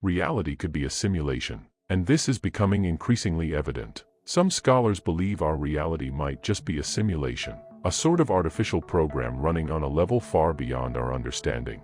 reality could be a simulation, and this is becoming increasingly evident. Some scholars believe our reality might just be a simulation, a sort of artificial program running on a level far beyond our understanding.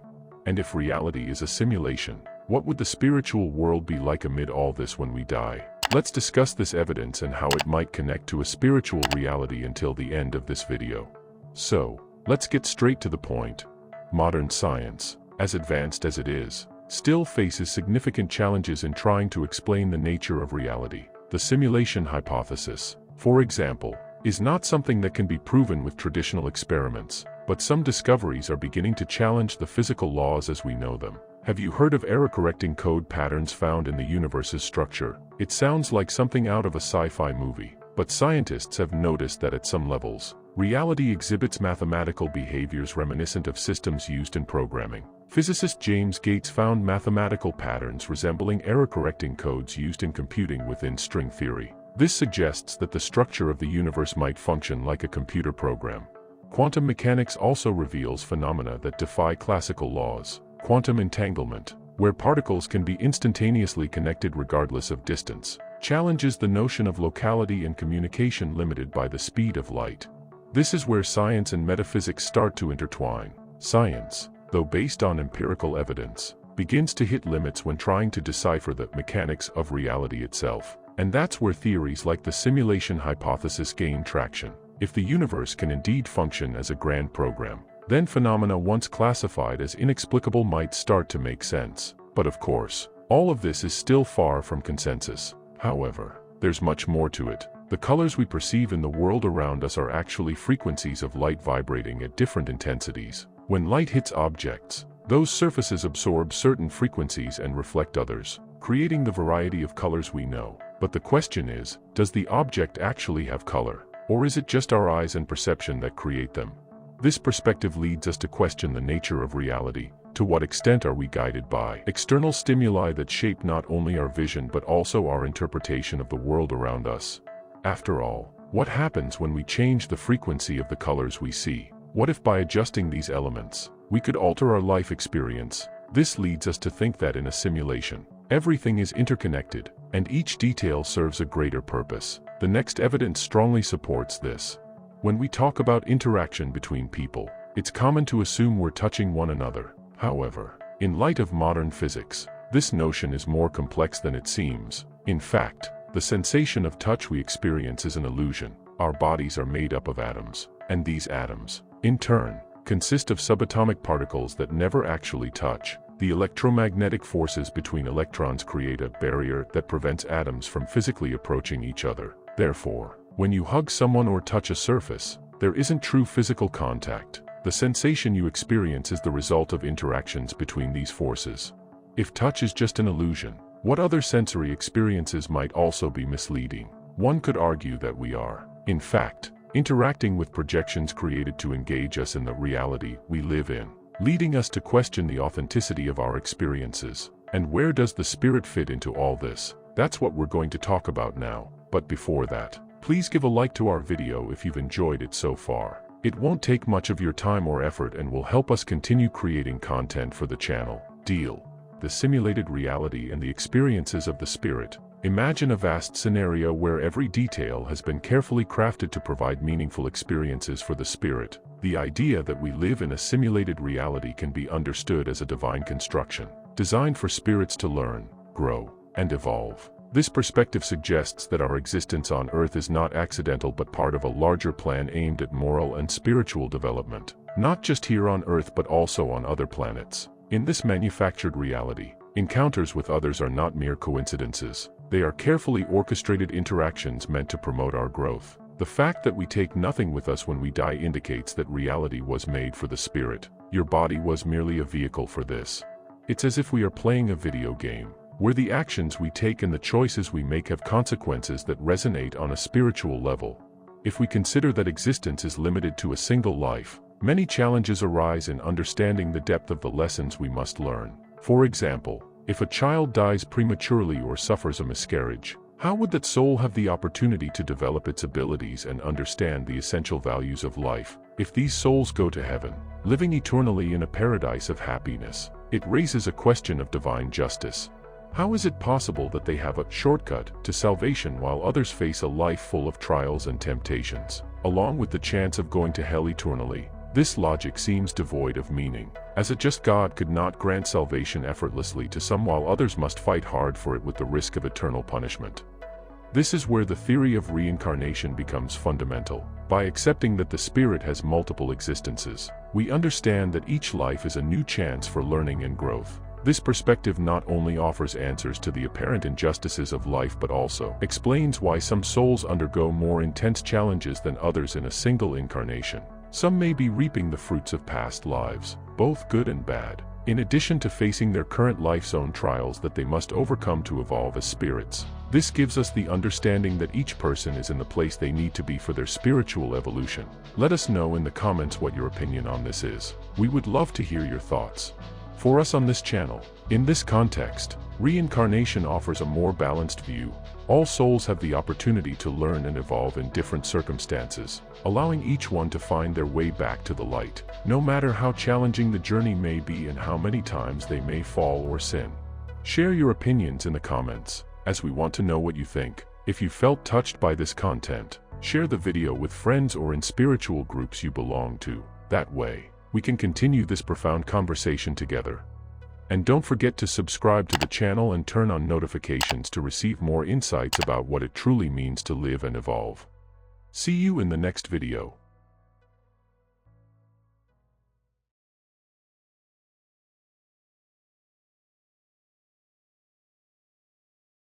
And if reality is a simulation, what would the spiritual world be like amid all this when we die? Let's discuss this evidence and how it might connect to a spiritual reality until the end of this video. So, let's get straight to the point. Modern science, as advanced as it is, still faces significant challenges in trying to explain the nature of reality. The simulation hypothesis, for example, is not something that can be proven with traditional experiments, but some discoveries are beginning to challenge the physical laws as we know them. Have you heard of error-correcting code patterns found in the universe's structure? It sounds like something out of a sci-fi movie, but scientists have noticed that at some levels, reality exhibits mathematical behaviors reminiscent of systems used in programming. Physicist James Gates found mathematical patterns resembling error-correcting codes used in computing within string theory. This suggests that the structure of the universe might function like a computer program. Quantum mechanics also reveals phenomena that defy classical laws. Quantum entanglement, where particles can be instantaneously connected regardless of distance, challenges the notion of locality and communication limited by the speed of light. This is where science and metaphysics start to intertwine. Science, though based on empirical evidence, begins to hit limits when trying to decipher the mechanics of reality itself. And that's where theories like the simulation hypothesis gain traction. If the universe can indeed function as a grand program, then phenomena once classified as inexplicable might start to make sense. But of course, all of this is still far from consensus. However, there's much more to it. The colors we perceive in the world around us are actually frequencies of light vibrating at different intensities. When light hits objects, those surfaces absorb certain frequencies and reflect others, creating the variety of colors we know. But the question is, does the object actually have color? Or is it just our eyes and perception that create them? This perspective leads us to question the nature of reality. To what extent are we guided by external stimuli that shape not only our vision but also our interpretation of the world around us? After all, what happens when we change the frequency of the colors we see? What if by adjusting these elements, we could alter our life experience? This leads us to think that in a simulation, everything is interconnected, and each detail serves a greater purpose. The next evidence strongly supports this. When we talk about interaction between people, it's common to assume we're touching one another. However, in light of modern physics, this notion is more complex than it seems. In fact, the sensation of touch we experience is an illusion. Our bodies are made up of atoms, and these atoms, in turn, consist of subatomic particles that never actually touch. The electromagnetic forces between electrons create a barrier that prevents atoms from physically approaching each other. Therefore, when you hug someone or touch a surface, there isn't true physical contact. The sensation you experience is the result of interactions between these forces. If touch is just an illusion, what other sensory experiences might also be misleading? One could argue that we are, in fact, interacting with projections created to engage us in the reality we live in, leading us to question the authenticity of our experiences. And where does the spirit fit into all this? That's what we're going to talk about now. But before that, please give a like to our video if you've enjoyed it so far. It won't take much of your time or effort and will help us continue creating content for the channel. Deal. The simulated reality and the experiences of the spirit. Imagine a vast scenario where every detail has been carefully crafted to provide meaningful experiences for the spirit. The idea that we live in a simulated reality can be understood as a divine construction, designed for spirits to learn, grow, and evolve. This perspective suggests that our existence on Earth is not accidental but part of a larger plan aimed at moral and spiritual development, not just here on Earth but also on other planets. In this manufactured reality, encounters with others are not mere coincidences. They are carefully orchestrated interactions meant to promote our growth. The fact that we take nothing with us when we die indicates that reality was made for the spirit. Your body was merely a vehicle for this. It's as if we are playing a video game, where the actions we take and the choices we make have consequences that resonate on a spiritual level. If we consider that existence is limited to a single life, many challenges arise in understanding the depth of the lessons we must learn. For example, if a child dies prematurely or suffers a miscarriage, how would that soul have the opportunity to develop its abilities and understand the essential values of life? If these souls go to heaven, living eternally in a paradise of happiness, it raises a question of divine justice. How is it possible that they have a shortcut to salvation while others face a life full of trials and temptations, along with the chance of going to hell eternally? This logic seems devoid of meaning, as a just God could not grant salvation effortlessly to some while others must fight hard for it with the risk of eternal punishment. This is where the theory of reincarnation becomes fundamental. By accepting that the spirit has multiple existences, we understand that each life is a new chance for learning and growth. This perspective not only offers answers to the apparent injustices of life but also explains why some souls undergo more intense challenges than others in a single incarnation. Some may be reaping the fruits of past lives, both good and bad, in addition to facing their current life's own trials that they must overcome to evolve as spirits. This gives us the understanding that each person is in the place they need to be for their spiritual evolution. Let us know in the comments what your opinion on this is. We would love to hear your thoughts. For us on this channel, in this context, reincarnation offers a more balanced view. All souls have the opportunity to learn and evolve in different circumstances, allowing each one to find their way back to the light, no matter how challenging the journey may be and how many times they may fall or sin. Share your opinions in the comments, as we want to know what you think. If you felt touched by this content, share the video with friends or in spiritual groups you belong to. That way, we can continue this profound conversation together. And don't forget to subscribe to the channel and turn on notifications to receive more insights about what it truly means to live and evolve. See you in the next video.